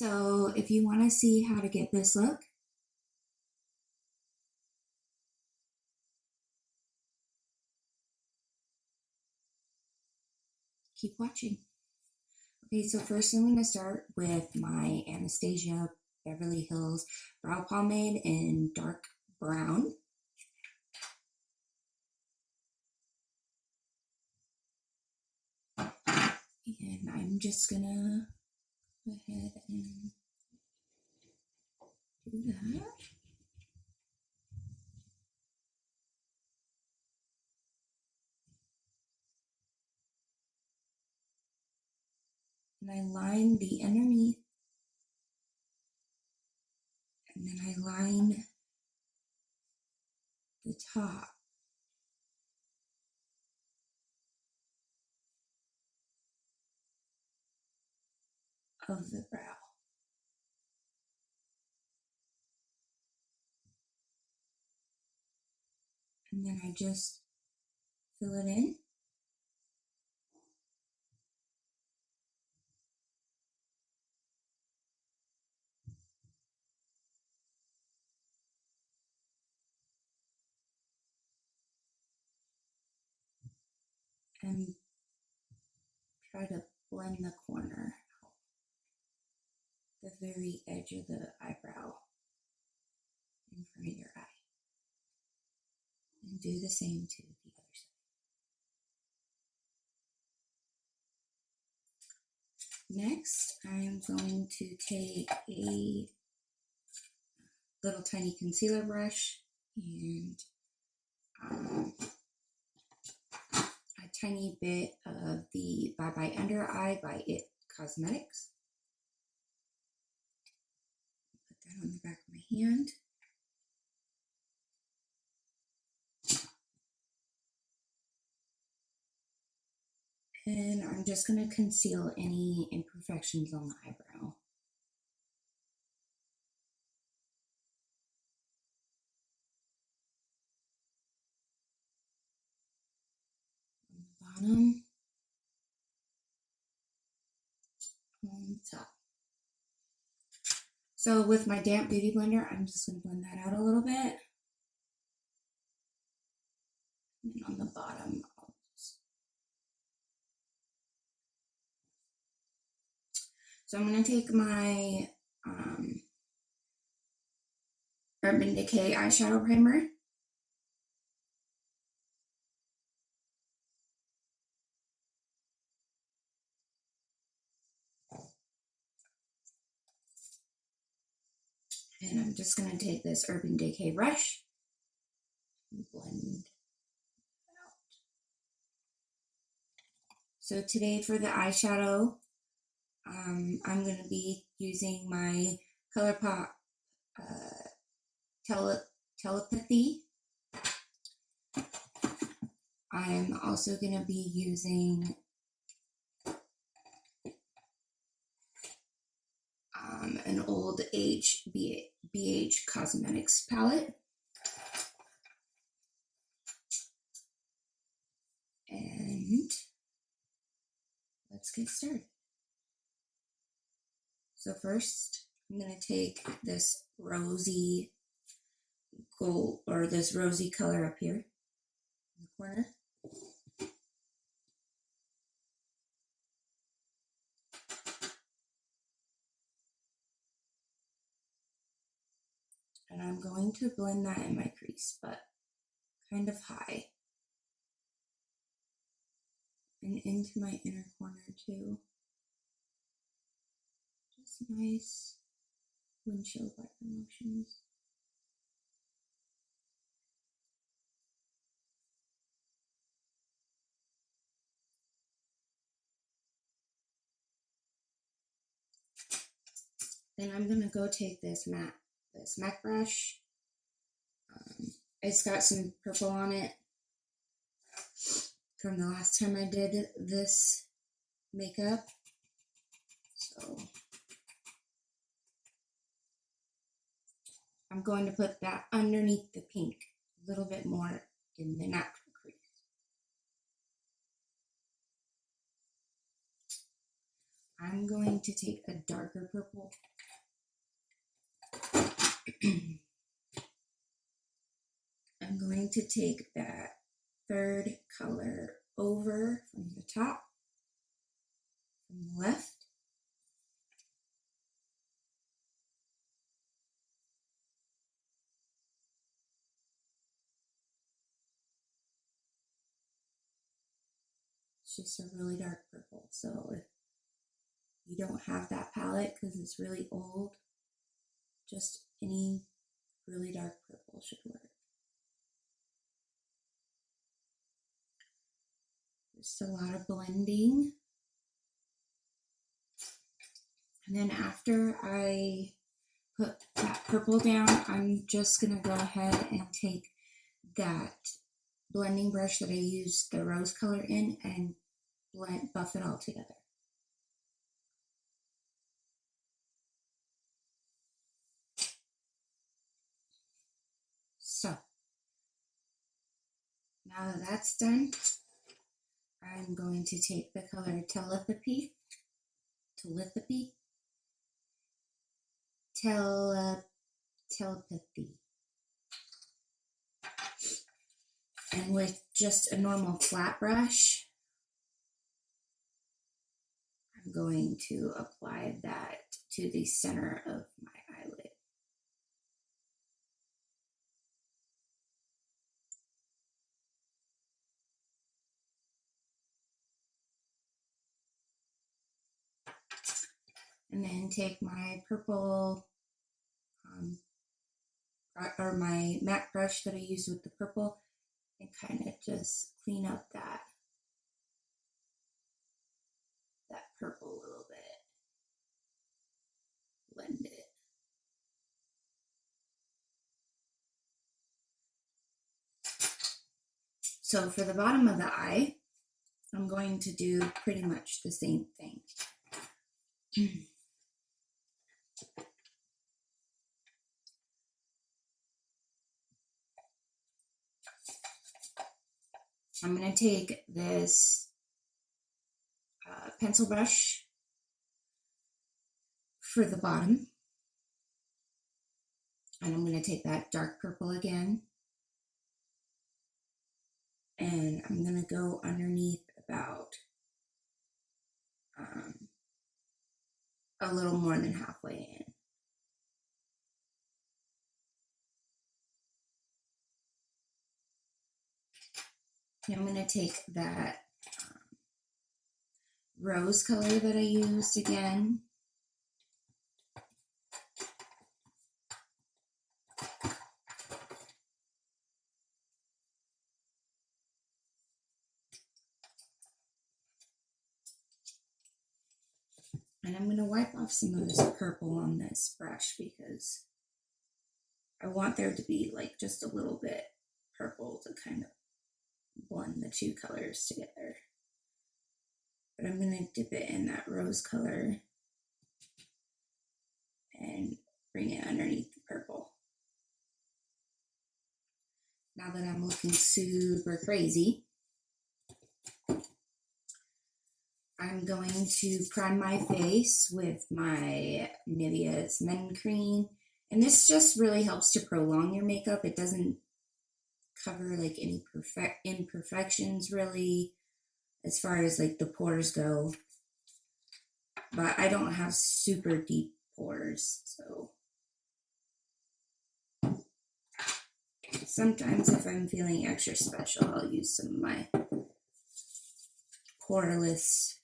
So if you want to see how to get this look, keep watching. Okay, so first I'm going to start with my Anastasia Beverly Hills Brow Pomade in dark brown. And I'm just going to go ahead and do that. And I line the underneath, and then I line the top. Of the brow. And then I just fill it in. And try to blend the corner out, the very edge of the eyebrow in front of your eye. And do the same to the other side. Next, I'm going to take a little tiny concealer brush and a tiny bit of the Bye Bye Under Eye by It Cosmetics. Put that on the back of my hand. And I'm just going to conceal any imperfections on the eyebrow. On the bottom. On the top. So with my damp beauty blender, I'm just going to blend that out a little bit. And then on the bottom, so I'm going to take my Urban Decay eyeshadow primer. And I'm just going to take this Urban Decay brush and blend it out. So today for the eyeshadow, I'm going to be using my ColourPop Telepathy. I'm also going to be using an old BH Cosmetics palette. And let's get started. So first, I'm going to take this rosy gold, or this rosy color up here in the corner. And I'm going to blend that in my crease, but kind of high. And into my inner corner too. Just nice windshield wiper motions. Then I'm going to go take this MAC brush. It's got some purple on it from the last time I did this makeup. So I'm going to put that underneath the pink, a little bit more in the natural crease. I'm going to take a darker purple I'm going to take that third color over from the top, from the left. It's just a really dark purple. So if you don't have that palette because it's really old, just any really dark purple should work. Just a lot of blending. And then after I put that purple down, I'm just gonna go ahead and take that blending brush that I used the rose color in and buff it all together. So now that that's done, I'm going to take the color telepathy, and with just a normal flat brush, I'm going to apply that to the center of my eyelid. And then take my purple, or my matte brush that I used with the purple, and kind of just clean up that purple a little bit. Blend it. So for the bottom of the eye, I'm going to do pretty much the same thing. I'm going to take this pencil brush for the bottom, and I'm going to take that dark purple again, and I'm going to go underneath about a little more than halfway in. And I'm going to take that rose color that I used again, and I'm going to wipe off some of this purple on this brush because I want there to be like just a little bit purple to kind of blend the two colors together. But I'm going to dip it in that rose color and bring it underneath the purple. Now that I'm looking super crazy, I'm going to prime my face with my Nivea's Men Cream. And this just really helps to prolong your makeup. It doesn't cover like any imperfections really, as far as like the pores go. But I don't have super deep pores, so sometimes if I'm feeling extra special, I'll use some of my poreless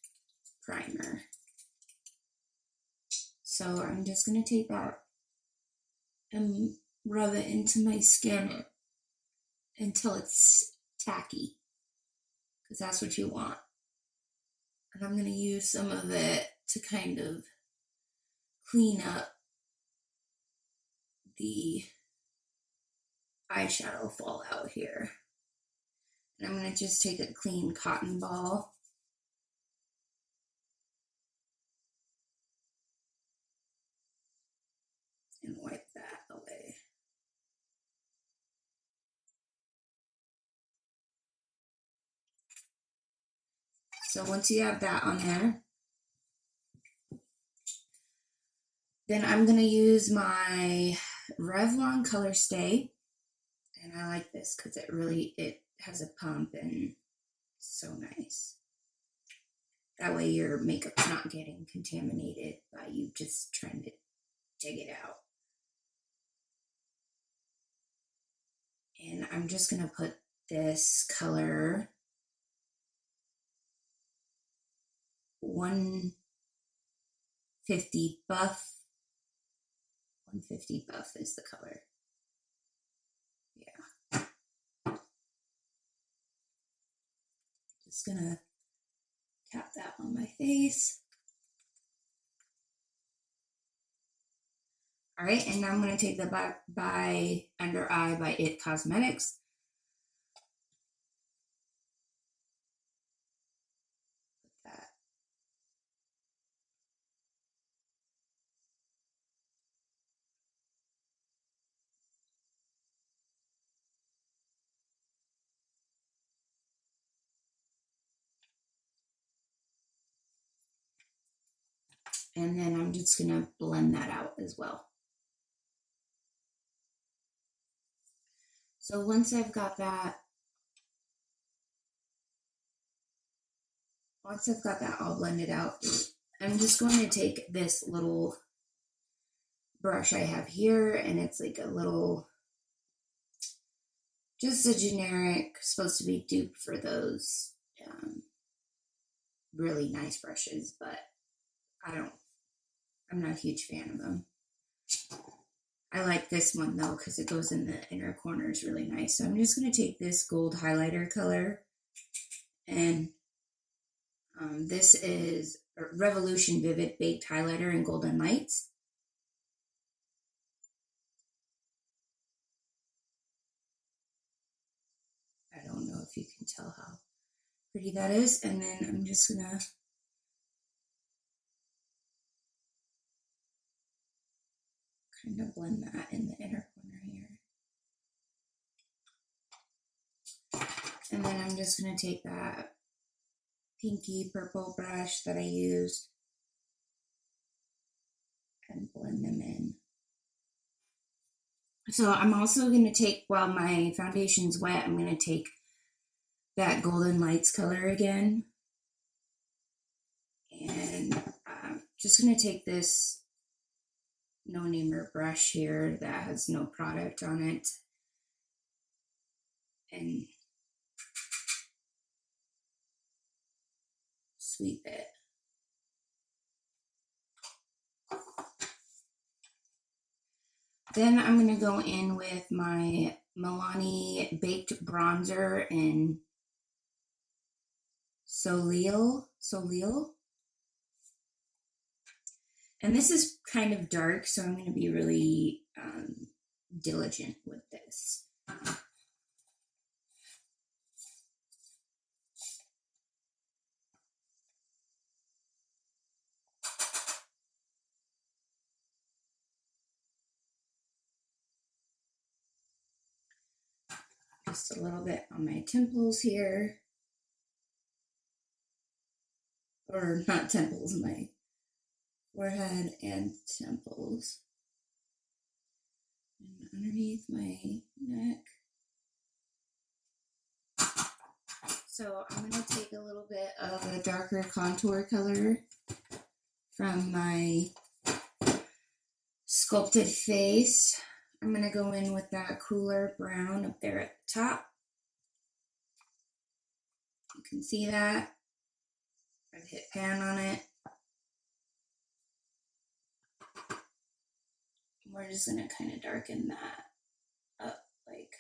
primer. So I'm just going to take that and rub it into my skin until it's tacky, because that's what you want. And I'm going to use some of it to kind of clean up the eyeshadow fallout here. And I'm going to just take a clean cotton ball and wipe that away. So once you have that on there, then I'm going to use my Revlon Color Stay, and I like this because it has a pump and it's so nice. That way your makeup's not getting contaminated by you just trying to dig it out. And I'm just gonna put this color 150 Buff. 150 Buff is the color. Yeah. Just gonna tap that on my face. All right, and now I'm gonna take the by Under Eye by It Cosmetics. Put that. And then I'm just gonna blend that out as well. So once I've got that all blended out, I'm just going to take this little brush I have here, and it's like a little, just a generic, supposed to be dupe for those really nice brushes, but I'm not a huge fan of them. I like this one though because it goes in the inner corners really nice. So I'm just going to take this gold highlighter color, and this is Revolution Vivid Baked Highlighter in Golden Lights. I don't know if you can tell how pretty that is. And then I'm just going to kind of blend that in the inner corner here. And then I'm just going to take that pinky purple brush that I used and blend them in. So I'm also going to take, while my foundation's wet, I'm going to take that Golden Lights color again. And I'm just going to take this no-namer brush here that has no product on it and sweep it. Then I'm going to go in with my Milani Baked Bronzer in Soleil. And this is kind of dark, so I'm going to be really diligent with this. Just a little bit on my temples here. Or not temples, my forehead and temples. And underneath my neck. So I'm going to take a little bit of a darker contour color from my sculpted face. I'm going to go in with that cooler brown up there at the top. You can see that. I've hit pan on it. We're just going to kind of darken that up like.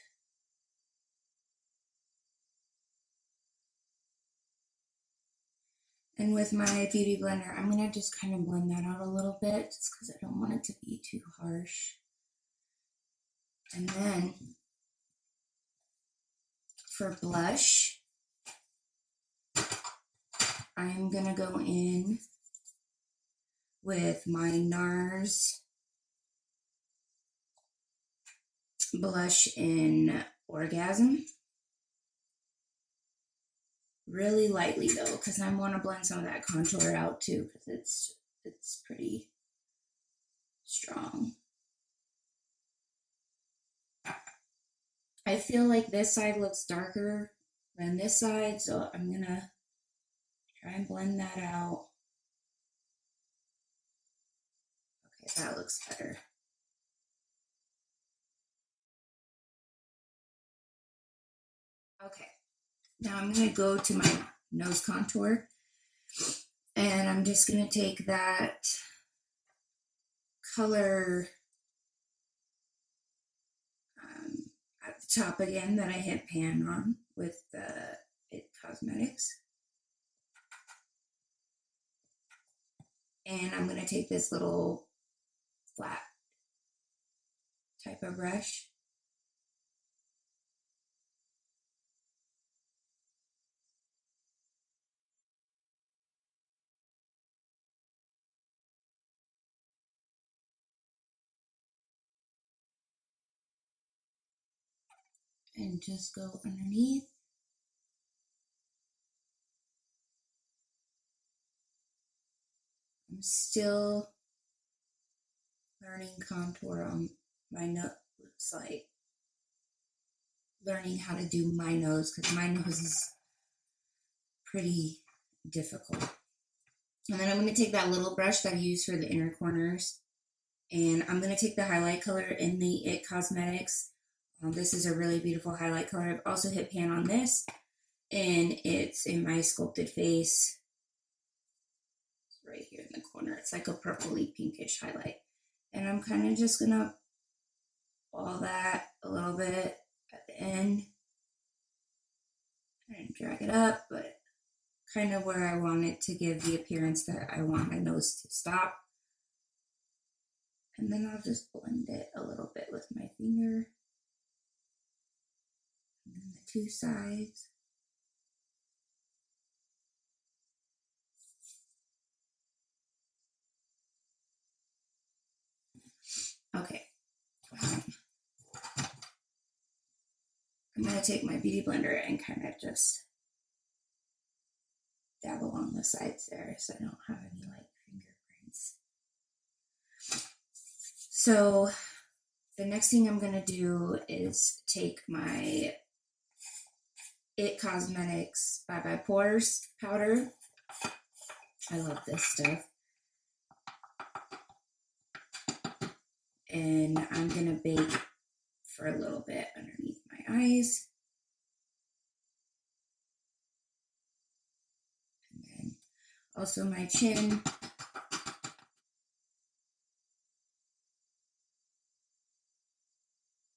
And with my Beauty Blender, I'm going to just kind of blend that out a little bit just because I don't want it to be too harsh. And then for blush, I'm going to go in with my NARS blush in Orgasm. Really lightly though, because I want to blend some of that contour out too, because it's pretty strong. I feel like this side looks darker than this side, so I'm gonna try and blend that out. Okay, that looks better. Okay, now I'm gonna go to my nose contour, and I'm just gonna take that color at the top again that I hit pan on with the It Cosmetics. And I'm going to take this little flat type of brush. And just go underneath. I'm still learning contour on my nose, like learning how to do my nose, because my nose is pretty difficult. And then I'm going to take that little brush that I use for the inner corners, and I'm going to take the highlight color in the It Cosmetics. This is a really beautiful highlight color. I've also hit pan on this, and it's in my sculpted face. It's right here in the corner. It's like a purpley pinkish highlight. And I'm kind of just going to ball that a little bit at the end and drag it up, but kind of where I want it to give the appearance that I want my nose to stop. And then I'll just blend it a little bit with my finger. And then the two sides. Okay. I'm going to take my beauty blender and kind of just dab along the sides there so I don't have any like fingerprints. So the next thing I'm going to do is take my It Cosmetics Bye Bye Pores powder. I love this stuff. And I'm going to bake for a little bit underneath my eyes. And then also my chin.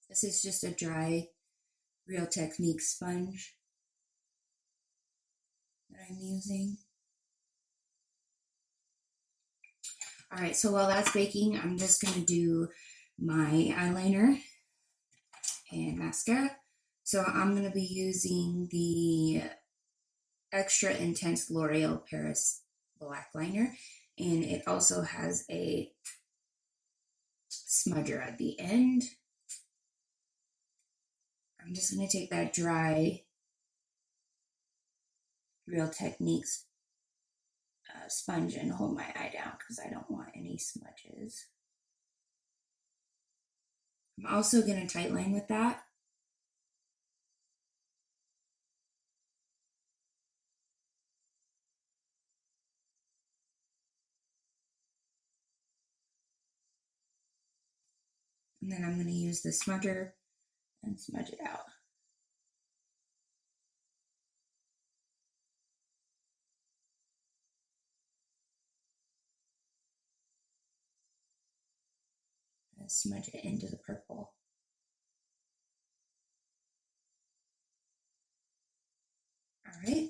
This is just a dry Real Technique sponge that I'm using. All right, so while that's baking, I'm just going to do my eyeliner and mascara. So I'm going to be using the Extra Intense L'Oreal Paris Black Liner, and it also has a smudger at the end. I'm just going to take that dry Real Techniques sponge and hold my eye down because I don't want any smudges. I'm also going to tightline with that. And then I'm going to use the smudger and smudge it out. And smudge it into the purple. All right.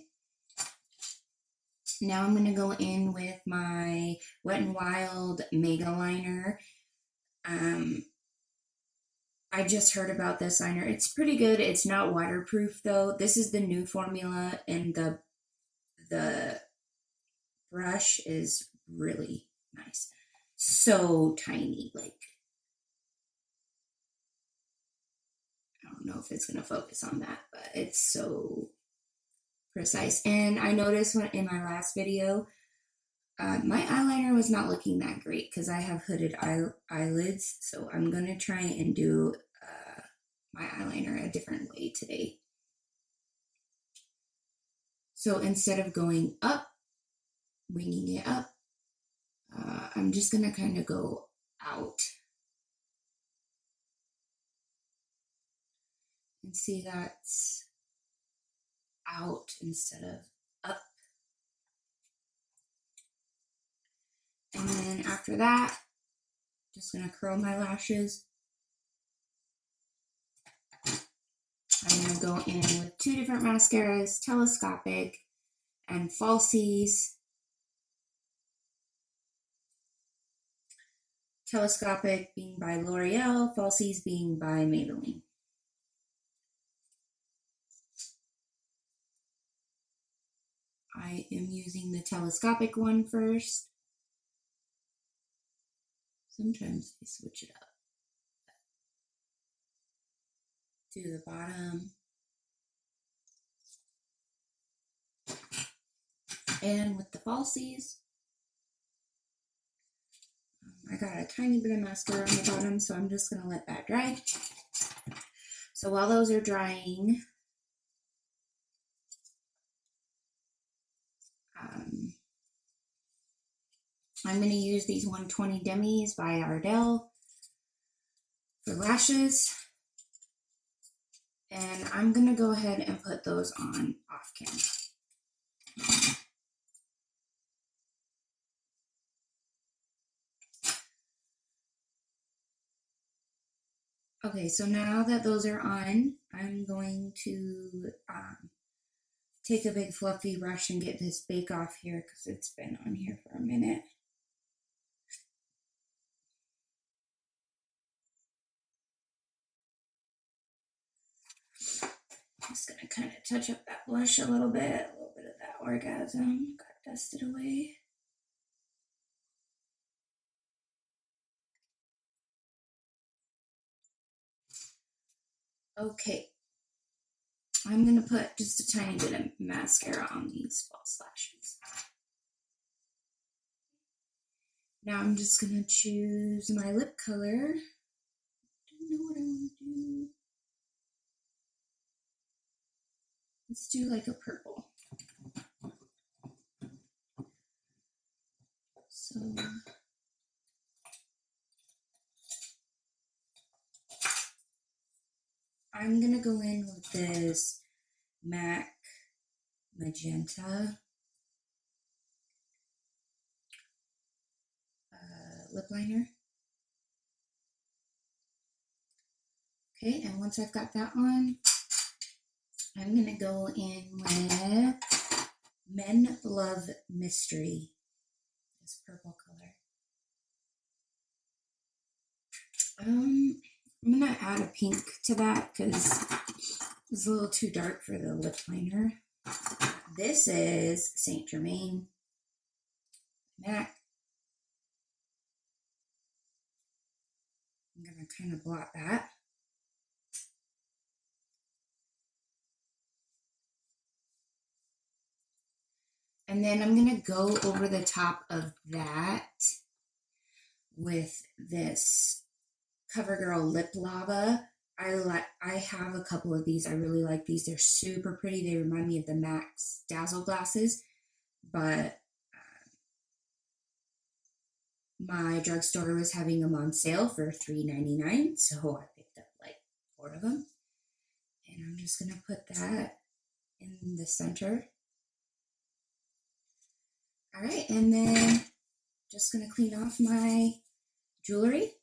Now I'm going to go in with my Wet n Wild Mega Liner. I just heard about this liner. It's pretty good. It's not waterproof though. This is the new formula, and the brush is really nice. So tiny, like I don't know if it's gonna focus on that, but it's so precise. And I noticed in my last video, my eyeliner was not looking that great because I have hooded eyelids. So I'm gonna try and do my eyeliner a different way today. So instead of going up, winging it up, I'm just gonna kind of go out. And see, that's out instead of up. And then after that, just gonna curl my lashes. I'm gonna go in with 2 different mascaras, Telescopic and Falsies. Telescopic being by L'Oreal, Falsies being by Maybelline. I am using the Telescopic one first. Sometimes I switch it up. To the bottom. And with the Falsies, I got a tiny bit of mascara on the bottom, so I'm just going to let that dry. So while those are drying, I'm going to use these 120 Demis by Ardell for lashes. And I'm going to go ahead and put those on off camera. Okay, so now that those are on, I'm going to take a big fluffy brush and get this bake off here because it's been on here for a minute. I'm just going to kind of touch up that blush a little bit of that Orgasm got dusted away. Okay, I'm going to put just a tiny bit of mascara on these false lashes. Now I'm just going to choose my lip color. I don't know what I want to do. Let's do like a purple. So I'm going to go in with this MAC Magenta lip liner. Okay, and once I've got that on, I'm going to go in with Men Love Mystery, this purple color. I'm going to add a pink to that because it's a little too dark for the lip liner. This is Saint Germain MAC. I'm going to kind of blot that. And then I'm going to go over the top of that with this CoverGirl Lip Lava. I have a couple of these. I really like these. They're super pretty. They remind me of the MAC's Dazzle glasses, but my drugstore was having them on sale for $3.99, so I picked up like 4 of them. And I'm just going to put that in the center. All right, and then just going to clean off my jewelry.